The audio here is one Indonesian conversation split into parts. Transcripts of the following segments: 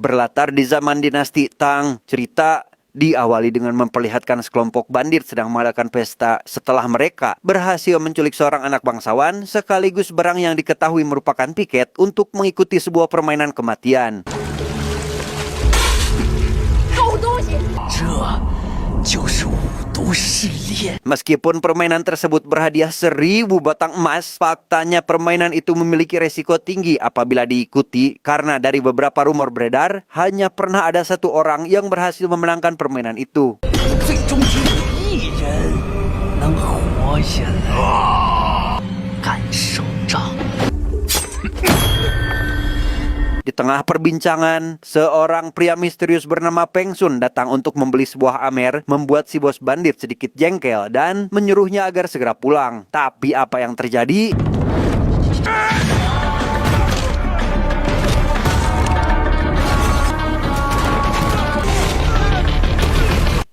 Berlatar di zaman dinasti Tang, cerita diawali dengan memperlihatkan sekelompok bandit sedang mengadakan pesta setelah mereka berhasil menculik seorang anak bangsawan sekaligus barang yang diketahui merupakan piket untuk mengikuti sebuah permainan kematian. Meskipun permainan tersebut berhadiah 1000 batang emas, faktanya permainan itu memiliki resiko tinggi apabila diikuti karena dari beberapa rumor beredar, hanya pernah ada satu orang yang berhasil memenangkan permainan itu. Di tengah perbincangan, seorang pria misterius bernama Peng Sun datang untuk membeli sebuah amer, membuat si bos bandit sedikit jengkel dan menyuruhnya agar segera pulang. Tapi apa yang terjadi?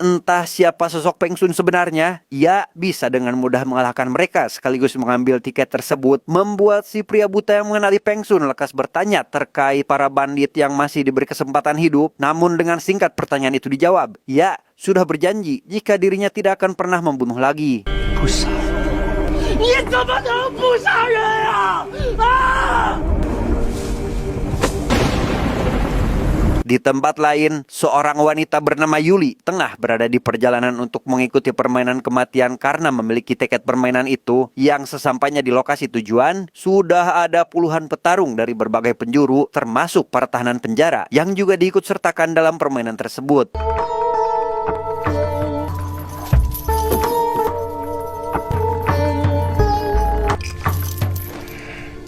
Entah siapa sosok Peng Sun sebenarnya, ia bisa dengan mudah mengalahkan mereka sekaligus mengambil tiket tersebut, membuat si pria buta yang mengenali Peng Sun lekas bertanya terkait para bandit yang masih diberi kesempatan hidup. Namun dengan singkat pertanyaan itu dijawab, ia sudah berjanji jika dirinya tidak akan pernah membunuh lagi. Di tempat lain, seorang wanita bernama Yuli tengah berada di perjalanan untuk mengikuti permainan kematian karena memiliki tiket permainan itu. Yang sesampainya di lokasi tujuan, sudah ada puluhan petarung dari berbagai penjuru, termasuk para tahanan penjara, yang juga diikut sertakan dalam permainan tersebut.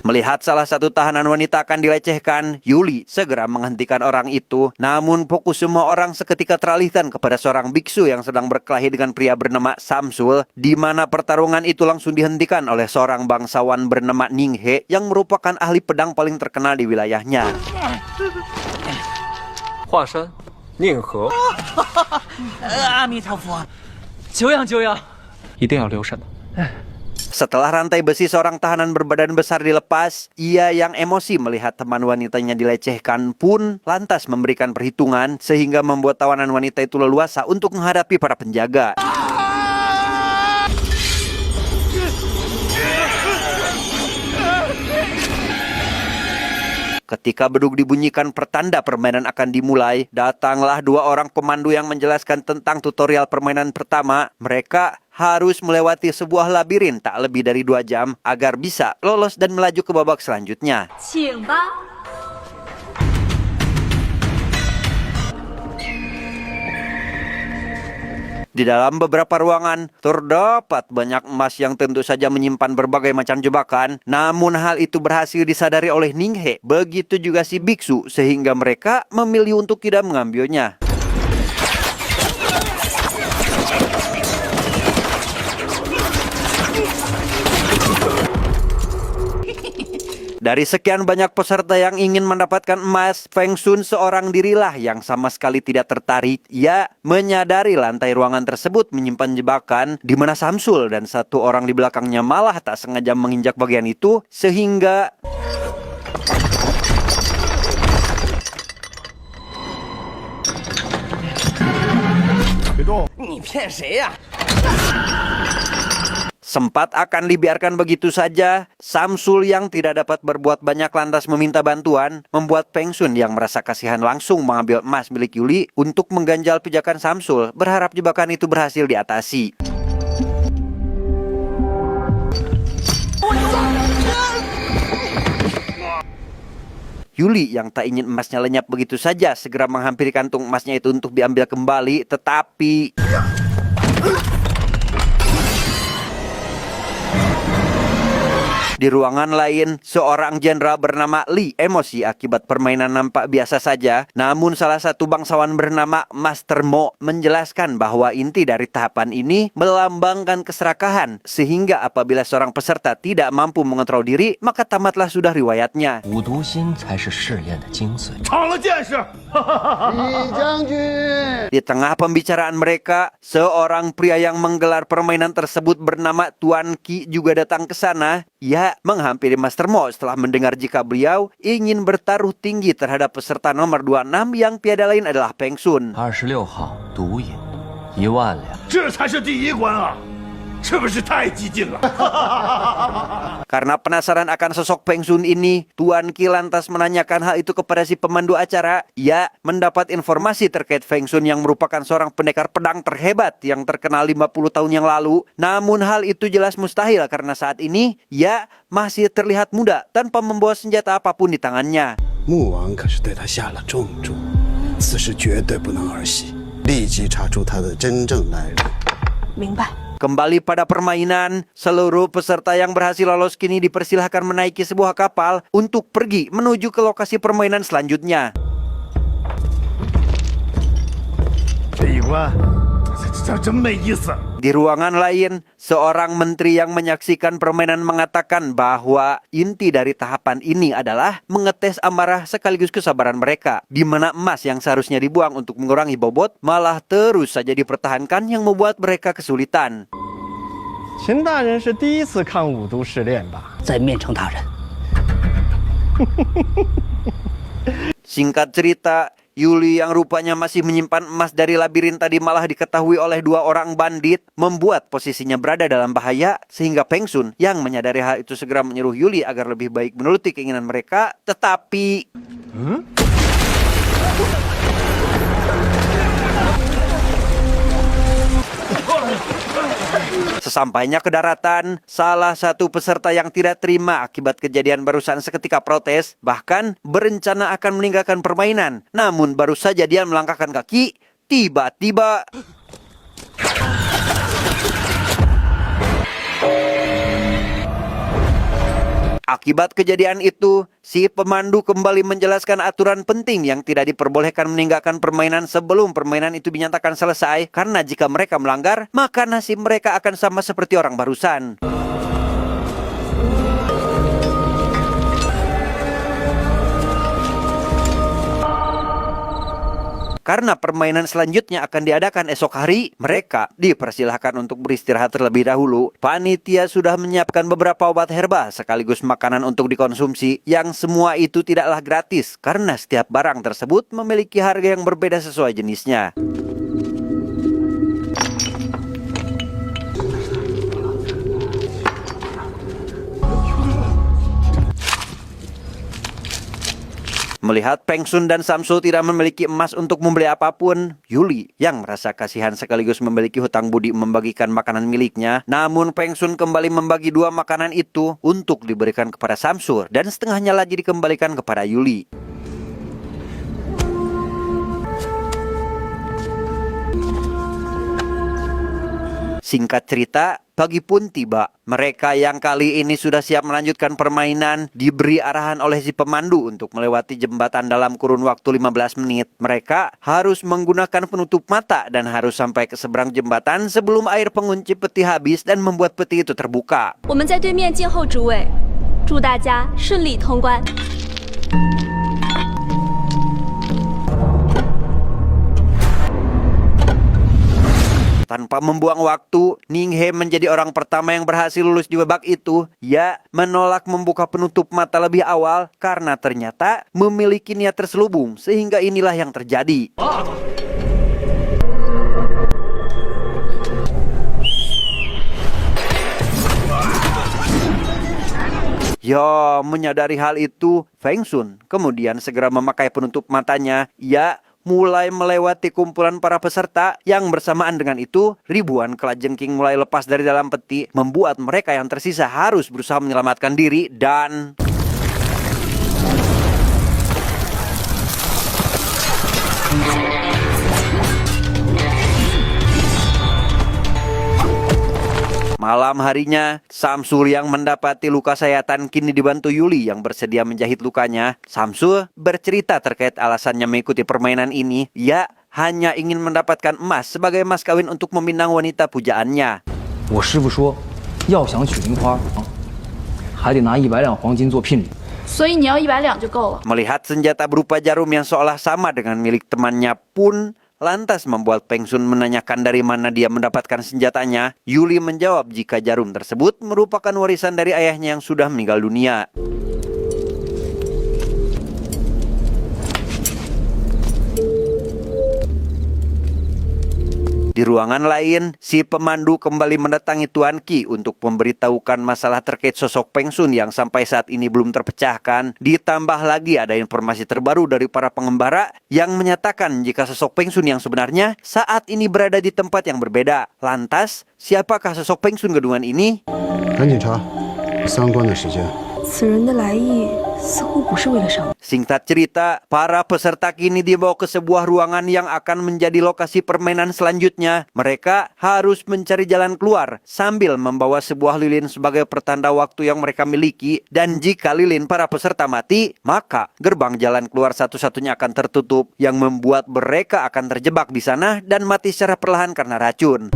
Melihat salah satu tahanan wanita akan dilecehkan, Yuli segera menghentikan orang itu. Namun fokus semua orang seketika teralihkan kepada seorang biksu yang sedang berkelahi dengan pria bernama Samsul, di mana pertarungan itu langsung dihentikan oleh seorang bangsawan bernama Ninghe yang merupakan ahli pedang paling terkenal di wilayahnya. Huashan, Ninghe. Amitofo. 久仰久仰。一定要留神。 Setelah rantai besi seorang tahanan berbadan besar dilepas, ia yang emosi melihat teman wanitanya dilecehkan pun lantas memberikan perhitungan sehingga membuat tawanan wanita itu leluasa untuk menghadapi para penjaga. Ketika beduk dibunyikan pertanda permainan akan dimulai, datanglah dua orang pemandu yang menjelaskan tentang tutorial permainan pertama. Mereka harus melewati sebuah labirin tak lebih dari 2 jam agar bisa lolos dan melaju ke babak selanjutnya. Di dalam beberapa ruangan, terdapat banyak emas yang tentu saja menyimpan berbagai macam jebakan. Namun hal itu berhasil disadari oleh Ninghe. Begitu juga si biksu, sehingga mereka memilih untuk tidak mengambilnya. Dari sekian banyak peserta yang ingin mendapatkan emas, Peng Sun seorang dirilah yang sama sekali tidak tertarik. Ia menyadari lantai ruangan tersebut menyimpan jebakan, di mana Samsul dan satu orang di belakangnya malah tak sengaja menginjak bagian itu, sehingga sempat akan dibiarkan begitu saja. Samsul yang tidak dapat berbuat banyak lantas meminta bantuan, membuat Peng Sun yang merasa kasihan langsung mengambil emas milik Yuli untuk mengganjal pijakan Samsul, berharap jebakan itu berhasil diatasi. Yuli yang tak ingin emasnya lenyap begitu saja segera menghampiri kantung emasnya itu untuk diambil kembali, tetapi di ruangan lain, seorang jenderal bernama Li emosi akibat permainan nampak biasa saja. Namun salah satu bangsawan bernama Master Mo menjelaskan bahwa inti dari tahapan ini melambangkan keserakahan. Sehingga apabila seorang peserta tidak mampu mengontrol diri, maka tamatlah sudah riwayatnya. 五毒心才是试验的精髓。 长了见识。Di tengah pembicaraan mereka, seorang pria yang menggelar permainan tersebut bernama Tuan Ki juga datang ke sana. Ia menghampiri Master Mo setelah mendengar jika beliau ingin bertaruh tinggi terhadap peserta nomor 26 yang tiada lain adalah Peng Sun. 26号独饮1万两，这才是第一关啊！是不是太激进了？ Karena penasaran akan sosok Peng Sun ini, Tuan Ki lantas menanyakan hal itu kepada si pemandu acara. Ia mendapat informasi terkait Peng Sun yang merupakan seorang pendekar pedang terhebat yang terkenal 50 tahun yang lalu. Namun hal itu jelas mustahil karena saat ini ia masih terlihat muda tanpa membawa senjata apapun di tangannya. 穆王可是对他下了重注，此事绝对不能儿戏，立即查出他的真正来历。明白。 Kembali pada permainan, seluruh peserta yang berhasil lolos kini dipersilahkan menaiki sebuah kapal untuk pergi menuju ke lokasi permainan selanjutnya. 这一关，这真没意思。 Di ruangan lain, seorang menteri yang menyaksikan permainan mengatakan bahwa inti dari tahapan ini adalah mengetes amarah sekaligus kesabaran mereka, di mana emas yang seharusnya dibuang untuk mengurangi bobot malah terus saja dipertahankan yang membuat mereka kesulitan. 秦大人是第一次看五毒试炼吧？在面城大人， Singkat cerita, Yuli yang rupanya masih menyimpan emas dari labirin tadi malah diketahui oleh dua orang bandit, membuat posisinya berada dalam bahaya sehingga Peng Sun yang menyadari hal itu segera menyuruh Yuli agar lebih baik menuruti keinginan mereka, tetapi sesampainya ke daratan, salah satu peserta yang tidak terima akibat kejadian barusan seketika protes, bahkan berencana akan meninggalkan permainan. Namun baru saja dia melangkahkan kaki, tiba-tiba akibat kejadian itu, si pemandu kembali menjelaskan aturan penting yang tidak diperbolehkan meninggalkan permainan sebelum permainan itu dinyatakan selesai, karena jika mereka melanggar, maka nasib mereka akan sama seperti orang barusan. Karena permainan selanjutnya akan diadakan esok hari, mereka dipersilahkan untuk beristirahat terlebih dahulu. Panitia sudah menyiapkan beberapa obat herbal sekaligus makanan untuk dikonsumsi, yang semua itu tidaklah gratis karena setiap barang tersebut memiliki harga yang berbeda sesuai jenisnya. Melihat Peng Sun dan Samsul tidak memiliki emas untuk membeli apapun, Yuli yang merasa kasihan sekaligus memiliki hutang budi membagikan makanan miliknya. Namun Peng Sun kembali membagi dua makanan itu untuk diberikan kepada Samsul dan setengahnya lagi dikembalikan kepada Yuli. Singkat cerita, pagi pun tiba. Mereka yang kali ini sudah siap melanjutkan permainan diberi arahan oleh si pemandu untuk melewati jembatan dalam kurun waktu 15 menit. Mereka harus menggunakan penutup mata dan harus sampai ke seberang jembatan sebelum air pengunci peti habis dan membuat peti itu terbuka. 我们在对面静候诸位，祝大家顺利通关。 Tanpa membuang waktu, Ning He menjadi orang pertama yang berhasil lulus di babak itu. Ia menolak membuka penutup mata lebih awal karena ternyata memiliki niat terselubung, sehingga inilah yang terjadi. Ya, menyadari hal itu, Peng Sun kemudian segera memakai penutup matanya. Ia mulai melewati kumpulan para peserta yang bersamaan dengan itu, ribuan kelajengking mulai lepas dari dalam peti, membuat mereka yang tersisa harus berusaha menyelamatkan diri dan... Malam harinya, Samsul yang mendapati luka sayatan kini dibantu Yuli yang bersedia menjahit lukanya. Samsul bercerita terkait alasannya mengikuti permainan ini. Ia hanya ingin mendapatkan emas sebagai mas kawin untuk meminang wanita pujaannya. 我师傅说，要想娶樱花，还得拿100两黄金做聘礼。所以你要100两就够了。 Melihat senjata berupa jarum yang seolah sama dengan milik temannya pun lantas membuat Peng Sun menanyakan dari mana dia mendapatkan senjatanya. Yuli menjawab jika jarum tersebut merupakan warisan dari ayahnya yang sudah meninggal dunia. Di ruangan lain, si pemandu kembali mendatangi Tuan Qi untuk memberitahukan masalah terkait sosok Peng Sun yang sampai saat ini belum terpecahkan. Ditambah lagi ada informasi terbaru dari para pengembara yang menyatakan jika sosok Peng Sun yang sebenarnya saat ini berada di tempat yang berbeda. Lantas, siapakah sosok Peng Sun kedua ini? 赶紧查相关的时间。此人的来意似乎不是为了伤我。 Singkat cerita, para peserta kini dibawa ke sebuah ruangan yang akan menjadi lokasi permainan selanjutnya. Mereka harus mencari jalan keluar sambil membawa sebuah lilin sebagai pertanda waktu yang mereka miliki. Dan jika lilin para peserta mati, maka gerbang jalan keluar satu-satunya akan tertutup yang membuat mereka akan terjebak di sana dan mati secara perlahan karena racun.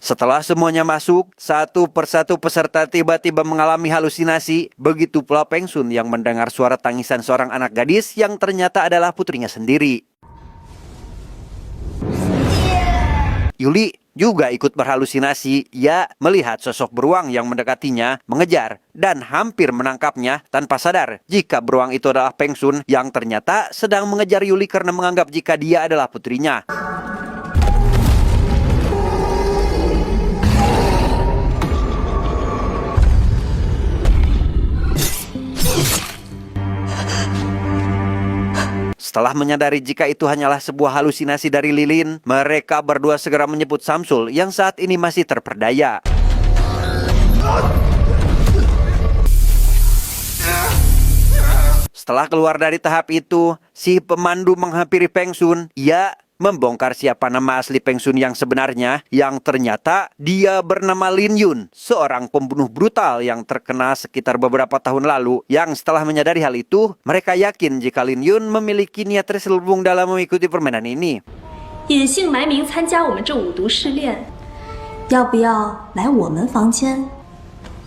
Setelah semuanya masuk, satu persatu peserta tiba-tiba mengalami halusinasi. Begitu pula Peng Sun yang mendengar suara tangisan seorang anak gadis yang ternyata adalah putrinya sendiri. Yuli juga ikut berhalusinasi. Ia melihat sosok beruang yang mendekatinya, mengejar, dan hampir menangkapnya tanpa sadar jika beruang itu adalah Peng Sun yang ternyata sedang mengejar Yuli karena menganggap jika dia adalah putrinya. Setelah menyadari jika itu hanyalah sebuah halusinasi dari lilin, mereka berdua segera menyebut Samsul yang saat ini masih terperdaya. Setelah keluar dari tahap itu, si pemandu menghampiri Peng Sun. Ia membongkar siapa nama asli Peng Sun yang sebenarnya, yang ternyata dia bernama Lin Yun, seorang pembunuh brutal yang terkenal sekitar beberapa tahun lalu. Yang setelah menyadari hal itu, mereka yakin jika Lin Yun memiliki niat terselubung dalam mengikuti permainan ini. 隐姓埋名参加我们这五毒试炼，要不要来我们房间？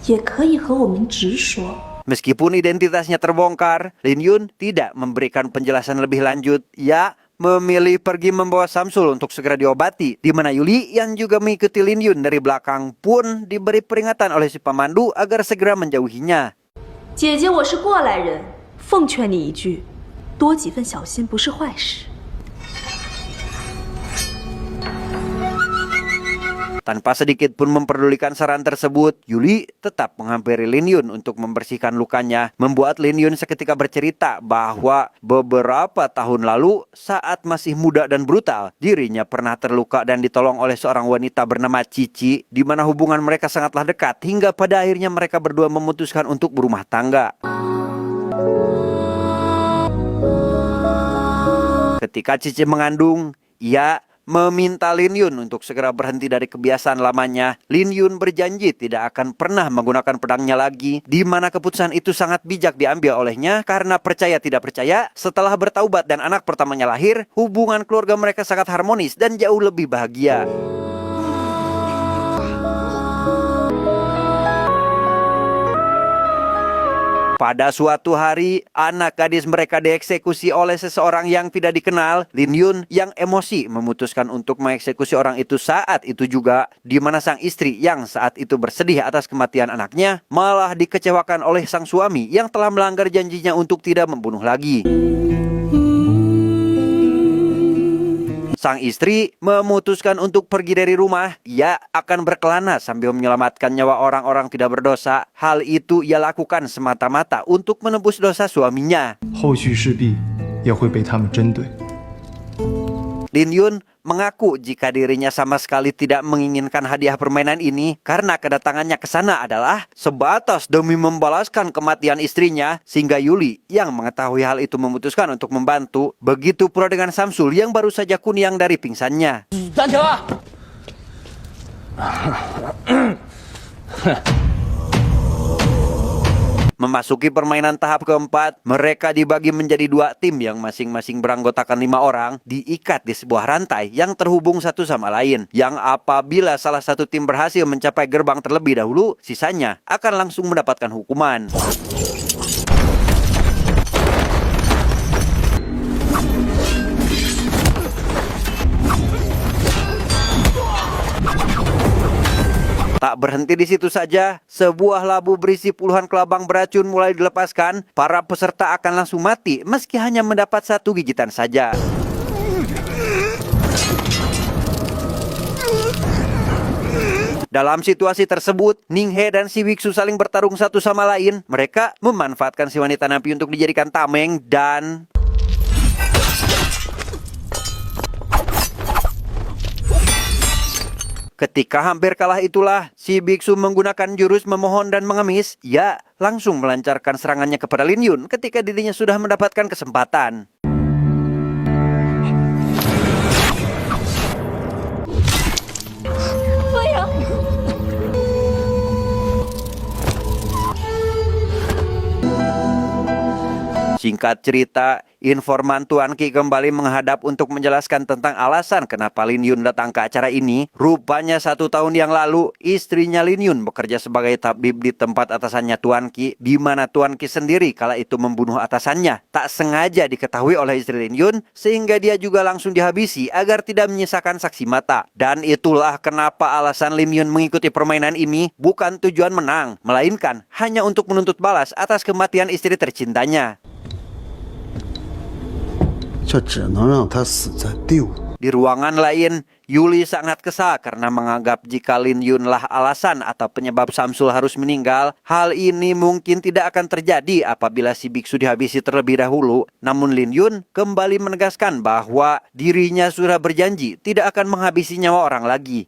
也可以和我们直说。 Meskipun identitasnya terbongkar, Lin Yun tidak memberikan penjelasan lebih lanjut. Ia memilih pergi membawa Samsul untuk segera diobati, di mana Yuli yang juga mengikuti Lin Yun dari belakang pun diberi peringatan oleh si pemandu agar segera menjauhinya. 姐姐，我是过来人，奉劝你一句，多几分小心不是坏事。 Tanpa sedikit pun memperdulikan saran tersebut, Yuli tetap menghampiri Lin Yun untuk membersihkan lukanya. Membuat Lin Yun seketika bercerita bahwa beberapa tahun lalu saat masih muda dan brutal, dirinya pernah terluka dan ditolong oleh seorang wanita bernama Cici, di mana hubungan mereka sangatlah dekat hingga pada akhirnya mereka berdua memutuskan untuk berumah tangga. Ketika Cici mengandung, ia meminta Lin Yun untuk segera berhenti dari kebiasaan lamanya. Lin Yun berjanji tidak akan pernah menggunakan pedangnya lagi, di mana keputusan itu sangat bijak diambil olehnya karena percaya tidak percaya, setelah bertaubat dan anak pertamanya lahir, hubungan keluarga mereka sangat harmonis dan jauh lebih bahagia. Pada suatu hari, anak gadis mereka dieksekusi oleh seseorang yang tidak dikenal. Lin Yun yang emosi memutuskan untuk mengeksekusi orang itu saat itu juga, di mana sang istri yang saat itu bersedih atas kematian anaknya malah dikecewakan oleh sang suami yang telah melanggar janjinya untuk tidak membunuh lagi. Sang istri memutuskan untuk pergi dari rumah. Ia akan berkelana sambil menyelamatkan nyawa orang-orang tidak berdosa. Hal itu ia lakukan semata-mata untuk menebus dosa suaminya. 后续势必也会被他们针对。 Lin Yun mengaku jika dirinya sama sekali tidak menginginkan hadiah permainan ini karena kedatangannya ke sana adalah sebatas demi membalaskan kematian istrinya, sehingga Yuli yang mengetahui hal itu memutuskan untuk membantu. Begitu pula dengan Samsul yang baru saja kuniang dari pingsannya. Memasuki permainan tahap keempat, mereka dibagi menjadi 2 tim yang masing-masing beranggotakan 5 orang, diikat di sebuah rantai yang terhubung satu sama lain. Yang apabila salah satu tim berhasil mencapai gerbang terlebih dahulu, sisanya akan langsung mendapatkan hukuman. Tak berhenti di situ saja, sebuah labu berisi puluhan kelabang beracun mulai dilepaskan. Para peserta akan langsung mati meski hanya mendapat 1 gigitan saja. Dalam situasi tersebut, Ninghe dan si biksu saling bertarung satu sama lain. Mereka memanfaatkan si wanita napi untuk dijadikan tameng dan... Ketika hampir kalah itulah, si biksu menggunakan jurus memohon dan mengemis. Ia langsung melancarkan serangannya kepada Lin Yun ketika dirinya sudah mendapatkan kesempatan. Singkat cerita, informan Tuan Qi kembali menghadap untuk menjelaskan tentang alasan kenapa Lin Yun datang ke acara ini. Rupanya 1 tahun yang lalu, istrinya Lin Yun bekerja sebagai tabib di tempat atasannya Tuan Qi, di mana Tuan Qi sendiri kala itu membunuh atasannya. Tak sengaja diketahui oleh istri Lin Yun, sehingga dia juga langsung dihabisi agar tidak menyisakan saksi mata. Dan itulah kenapa alasan Lin Yun mengikuti permainan ini bukan tujuan menang, melainkan hanya untuk menuntut balas atas kematian istri tercintanya. 这只能让他死在第五。 Di ruangan lain, Yuli sangat kesal karena menganggap jika Lin Yunlah alasan atau penyebab Samsul harus meninggal. Hal ini mungkin tidak akan terjadi apabila si biksu dihabisi terlebih dahulu. Namun Lin Yun kembali menegaskan bahwa dirinya sudah berjanji tidak akan menghabisi nyawa orang lagi.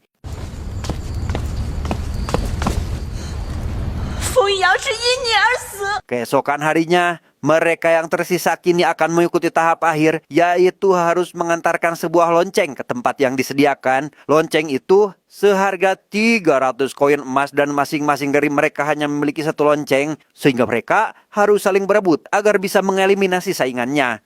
Keesokan harinya, mereka yang tersisa kini akan mengikuti tahap akhir, yaitu harus mengantarkan sebuah lonceng ke tempat yang disediakan. Lonceng itu seharga 300 koin emas dan masing-masing dari mereka hanya memiliki 1 lonceng, sehingga mereka harus saling berebut agar bisa mengeliminasi saingannya.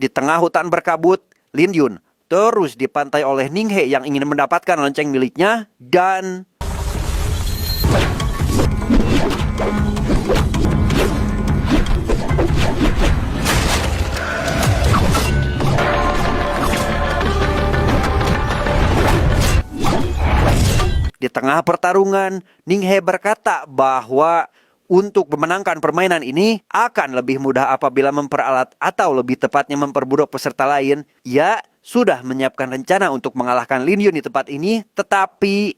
Di tengah hutan berkabut, Lin Yun terus dipantai oleh Ninghe yang ingin mendapatkan lonceng miliknya dan... Di tengah pertarungan, Ninghe berkata bahwa untuk memenangkan permainan ini akan lebih mudah apabila memperalat atau lebih tepatnya memperburuk peserta lain. Ia sudah menyiapkan rencana untuk mengalahkan Lin Yun di tempat ini, tetapi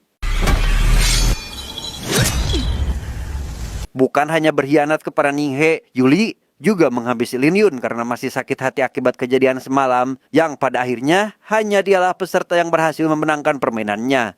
bukan hanya berkhianat kepada Ninghe, Yuli juga menghabisi Lin Yun karena masih sakit hati akibat kejadian semalam, yang pada akhirnya hanya dialah peserta yang berhasil memenangkan permainannya.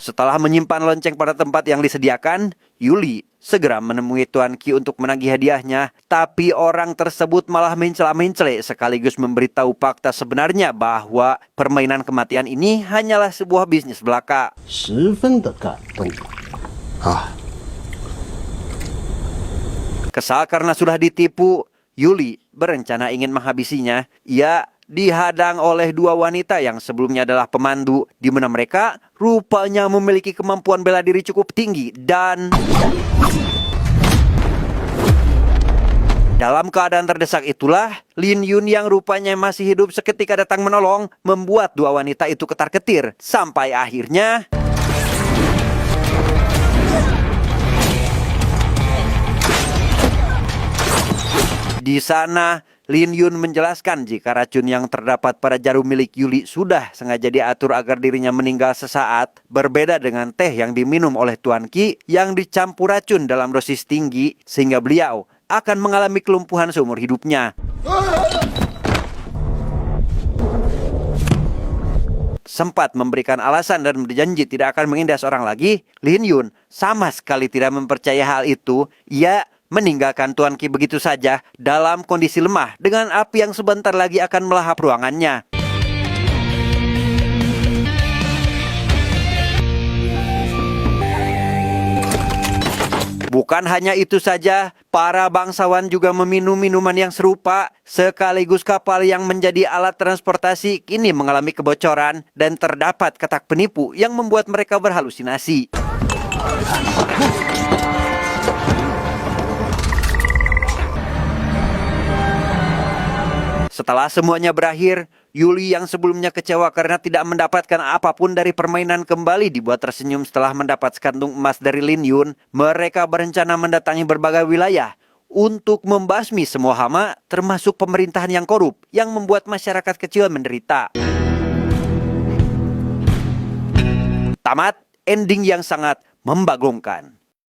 Setelah menyimpan lonceng pada tempat yang disediakan, Yuli segera menemui Tuan Qi untuk menagih hadiahnya. Tapi orang tersebut malah mencela-mencela sekaligus memberitahu fakta sebenarnya bahwa permainan kematian ini hanyalah sebuah bisnis belaka. 十分的感动啊！ Kesal karena sudah ditipu, Yuli berencana ingin menghabisinya. Ia dihadang oleh 2 wanita yang sebelumnya adalah pemandu, di mana mereka rupanya memiliki kemampuan bela diri cukup tinggi dan... Dalam keadaan terdesak itulah, Lin Yun yang rupanya masih hidup seketika datang menolong, membuat 2 wanita itu ketar-ketir. Sampai akhirnya... Di sana, Lin Yun menjelaskan jika racun yang terdapat pada jarum milik Yuli sudah sengaja diatur agar dirinya meninggal sesaat, berbeda dengan teh yang diminum oleh Tuan Qi yang dicampur racun dalam dosis tinggi, sehingga beliau akan mengalami kelumpuhan seumur hidupnya. sempat memberikan alasan dan berjanji tidak akan menindas orang lagi, Lin Yun sama sekali tidak mempercayai hal itu. Ia meninggalkan Tuan Qi begitu saja dalam kondisi lemah dengan api yang sebentar lagi akan melahap ruangannya. Bukan hanya itu saja, para bangsawan juga meminum minuman yang serupa, sekaligus kapal yang menjadi alat transportasi kini mengalami kebocoran dan terdapat katak penipu yang membuat mereka berhalusinasi. Setelah semuanya berakhir, Yuli yang sebelumnya kecewa karena tidak mendapatkan apapun dari permainan kembali dibuat tersenyum setelah mendapat sekantung emas dari Lin Yun. Mereka berencana mendatangi berbagai wilayah untuk membasmi semua hama, termasuk pemerintahan yang korup yang membuat masyarakat kecil menderita. Tamat ending yang sangat membagongkan.